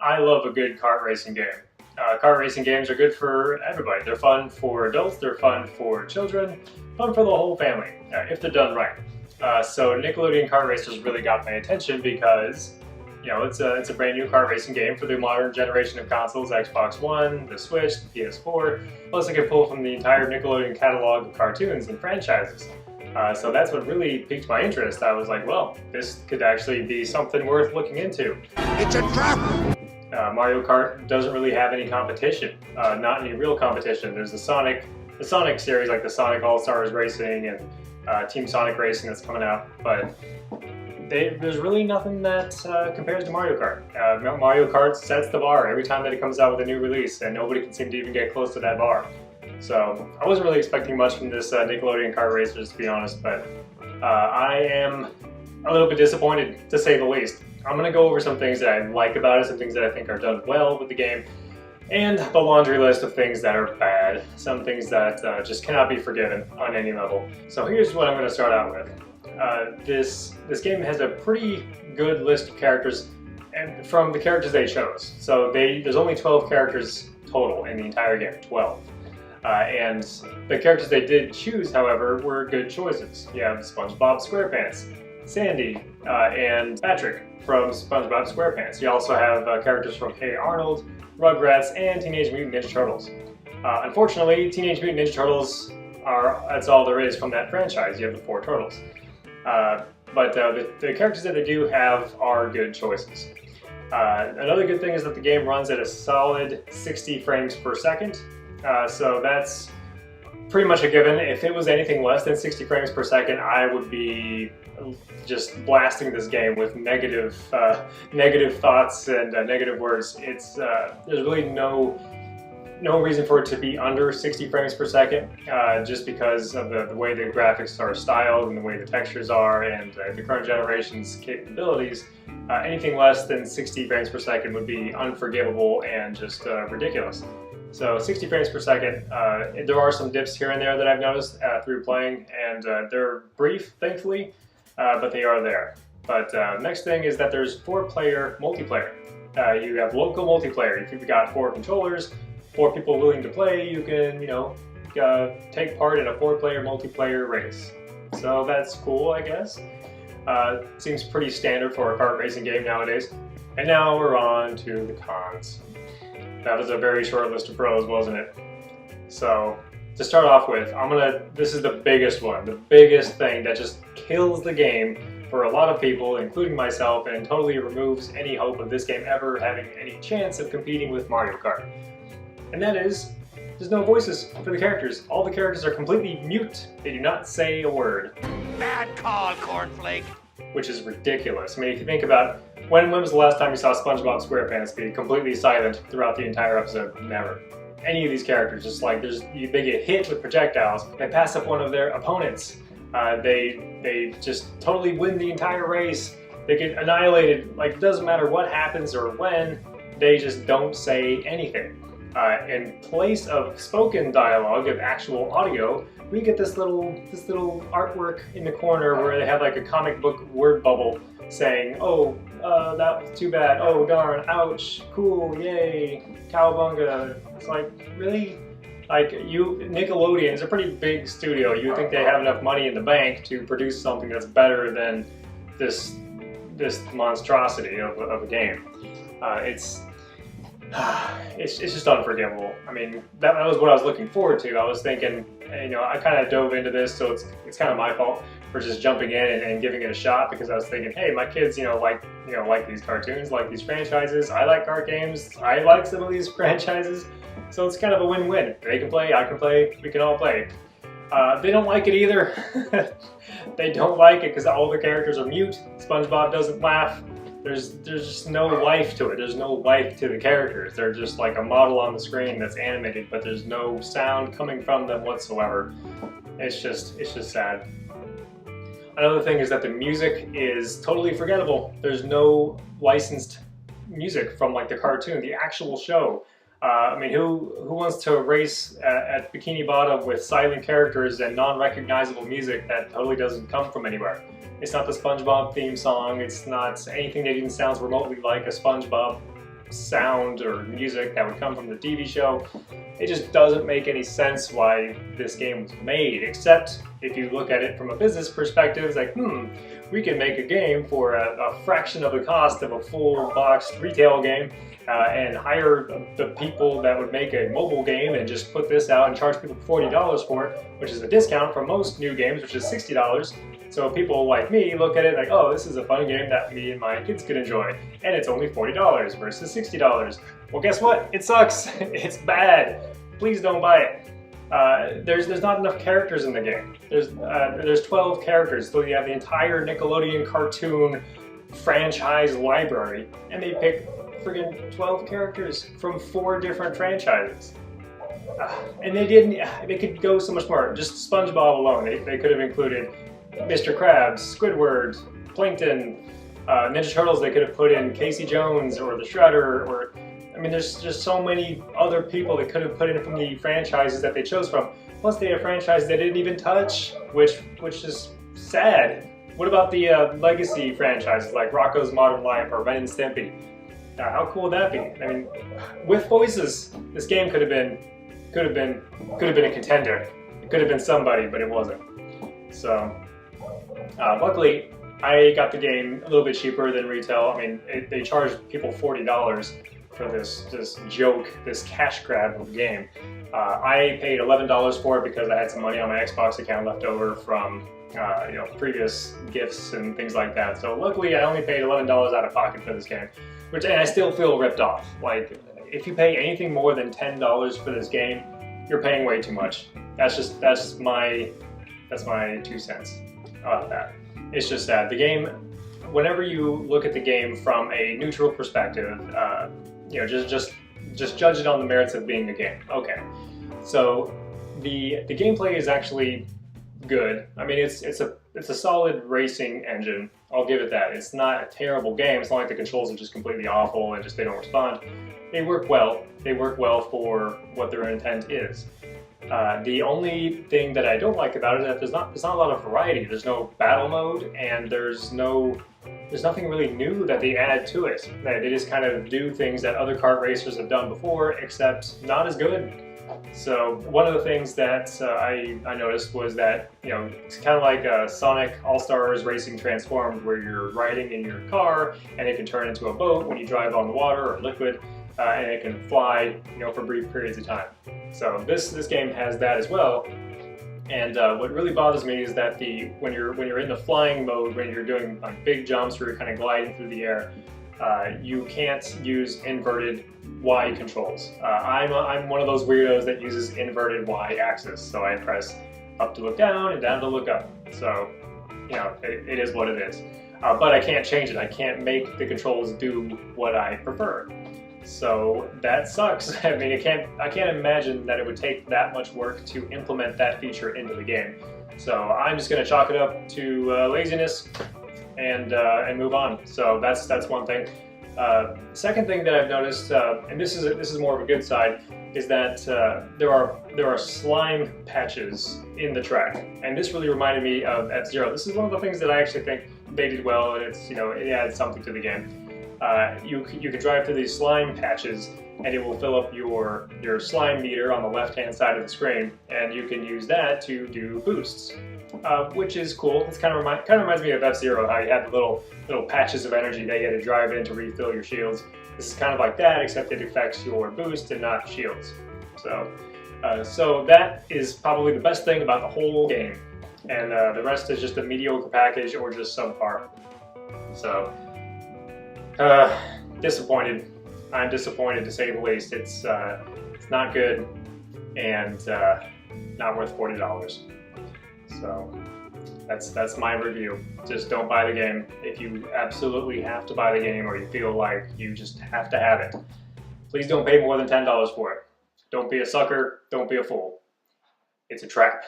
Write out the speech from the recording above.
I love a good kart racing game. Kart racing games are good for everybody. They're fun for adults, they're fun for children, fun for the whole family, if they're done right. So Nickelodeon Kart Racers really got my attention because, it's a brand new kart racing game for the modern generation of consoles, Xbox One, the Switch, the PS4, plus it can pull from the entire Nickelodeon catalog of cartoons and franchises. So that's what really piqued my interest. I was like, well, this could actually be something worth looking into. It's a trap! Mario Kart doesn't really have any competition, not any real competition. There's the Sonic series, like the Sonic All-Stars Racing and Team Sonic Racing that's coming out, but there's really nothing that compares to Mario Kart. Mario Kart sets the bar every time that it comes out with a new release, and nobody can seem to even get close to that bar. So I wasn't really expecting much from this Nickelodeon Kart Racers, to be honest, but I am a little bit disappointed, to say the least. I'm going to go over some things that I like about it, some things that I think are done well with the game, and the laundry list of things that are bad, some things that just cannot be forgiven on any level. So here's what I'm going to start out with. This game has a pretty good list of characters, and from the characters they chose. So there's only 12 characters total in the entire game, 12. And the characters they did choose, however, were good choices. You have SpongeBob SquarePants, Sandy, and Patrick from SpongeBob SquarePants. You also have characters from Hey Arnold, Rugrats, and Teenage Mutant Ninja Turtles. Unfortunately, Teenage Mutant Ninja Turtles that's all there is from that franchise. You have the 4 turtles. But the characters that they do have are good choices. Another good thing is that the game runs at a solid 60 frames per second. So that's pretty much a given. If it was anything less than 60 frames per second, I would be just blasting this game with negative thoughts and negative words. There's really no reason for it to be under 60 frames per second, just because of the way the graphics are styled and the way the textures are and the current generation's capabilities. Anything less than 60 frames per second would be unforgivable and just ridiculous. So 60 frames per second, there are some dips here and there that I've noticed through playing, and they're brief, thankfully, but they are there. But next thing is that there's 4-player multiplayer. You have local multiplayer. If you've got 4 controllers, 4 people willing to play, you can, take part in a 4-player multiplayer race. So that's cool, I guess. Seems pretty standard for a kart racing game nowadays. And now we're on to the cons. That was a very short list of pros, wasn't it? So, to start off with, this is the biggest one, the biggest thing that just kills the game for a lot of people, including myself, and totally removes any hope of this game ever having any chance of competing with Mario Kart. And that is, there's no voices for the characters. All the characters are completely mute. They do not say a word. Bad call, Cornflake! Which is ridiculous. I mean, if you think about when was the last time you saw SpongeBob SquarePants be completely silent throughout the entire episode? Never. Any of these characters, just like they get hit with projectiles, they pass up one of their opponents, they just totally win the entire race, they get annihilated. Like, it doesn't matter what happens or when, they just don't say anything. In place of spoken dialogue, of actual audio, we get this little artwork in the corner where they have like a comic book word bubble saying, oh, that was too bad, oh darn, ouch, cool, yay, cowabunga. It's like, really? Like, Nickelodeon is a pretty big studio. You would think they have enough money in the bank to produce something that's better than this monstrosity of a game. It's just unforgivable. I mean, that was what I was looking forward to. I was thinking, I kind of dove into this, so it's kind of my fault for just jumping in and giving it a shot, because I was thinking, hey, my kids, like these cartoons, like these franchises. I like kart games. I like some of these franchises, so it's kind of a win-win. They can play, I can play, we can all play. They don't like it either. They don't like it because all the characters are mute. SpongeBob doesn't laugh. There's just no life to it. There's no life to the characters. They're just like a model on the screen that's animated, but there's no sound coming from them whatsoever. It's just sad. Another thing is that the music is totally forgettable. There's no licensed music from like the cartoon, the actual show. I mean, who wants to race at Bikini Bottom with silent characters and non-recognizable music that totally doesn't come from anywhere? It's not the SpongeBob theme song. It's not anything that even sounds remotely like a SpongeBob sound or music that would come from the TV show. It just doesn't make any sense why this game was made, except if you look at it from a business perspective, it's like, we can make a game for a fraction of the cost of a full box retail game and hire the people that would make a mobile game and just put this out and charge people $40 for it, which is a discount from most new games, which is $60. So people like me look at it like, oh, this is a fun game that me and my kids could enjoy, and it's only $40 versus $60. Well, guess what? It sucks. It's bad. Please don't buy it. There's not enough characters in the game. There's 12 characters, so you have the entire Nickelodeon cartoon franchise library, and they pick friggin' 12 characters from 4 different franchises. And they could go so much more. Just SpongeBob alone, they could have included Mr. Krabs, Squidward, Plankton, Ninja Turtles. They could have put in Casey Jones or the Shredder, or I mean, there's just so many other people they could have put in from the franchises that they chose from. Plus, they had franchises they didn't even touch, which is sad. What about the legacy franchises like Rocko's Modern Life or Ren and Stimpy? How cool would that be? I mean, with voices, this game could have been a contender. It could have been somebody, but it wasn't. So, luckily, I got the game a little bit cheaper than retail. I mean, they charged people $40 for this joke, this cash grab of a game. I paid $11 for it because I had some money on my Xbox account left over from previous gifts and things like that. So luckily, I only paid $11 out of pocket for this game, and I still feel ripped off. Like, if you pay anything more than $10 for this game, you're paying way too much. That's my 2 cents about that. It's just that the game, whenever you look at the game from a neutral perspective, just judge it on the merits of being a game. Okay, so the gameplay is actually good. I mean, it's a solid racing engine. I'll give it that. It's not a terrible game. It's not like the controls are just completely awful and they don't respond. They work well. They work well for what their intent is. The only thing that I don't like about it is that there's not a lot of variety. There's no battle mode, and there's nothing really new that they add to it. They just kind of do things that other kart racers have done before, except not as good. So one of the things that I noticed was that, it's kind of like Sonic All-Stars Racing Transformed, where you're riding in your car and it can turn into a boat when you drive on the water or liquid, and it can fly, for brief periods of time. So this game has that as well. And what really bothers me is that when you're in the flying mode, when you're doing like big jumps where you're kind of gliding through the air, you can't use inverted Y controls. I'm one of those weirdos that uses inverted Y axis, so I press up to look down and down to look up. So, it is what it is. But I can't change it. I can't make the controls do what I prefer. So that sucks. I mean, I can't imagine that it would take that much work to implement that feature into the game. So I'm just going to chalk it up to laziness and move on. So that's one thing. Second thing that I've noticed, and this is more of a good side, is that there are slime patches in the track, and this really reminded me of F-Zero. This is one of the things that I actually think they did well, and it adds something to the game. You can drive through these slime patches, and it will fill up your slime meter on the left-hand side of the screen, and you can use that to do boosts, which is cool. It kind of reminds me of F-Zero, how you have the little patches of energy that you had to drive in to refill your shields. This is kind of like that, except it affects your boost and not shields. So that is probably the best thing about the whole game, and the rest is just a mediocre package or just subpar. So. Disappointed. I'm disappointed, to say the least. It's not good and not worth $40. So that's my review. Just don't buy the game. If you absolutely have to buy the game, or you feel like you just have to have it, please don't pay more than $10 for it. Don't be a sucker. Don't be a fool. It's a trap.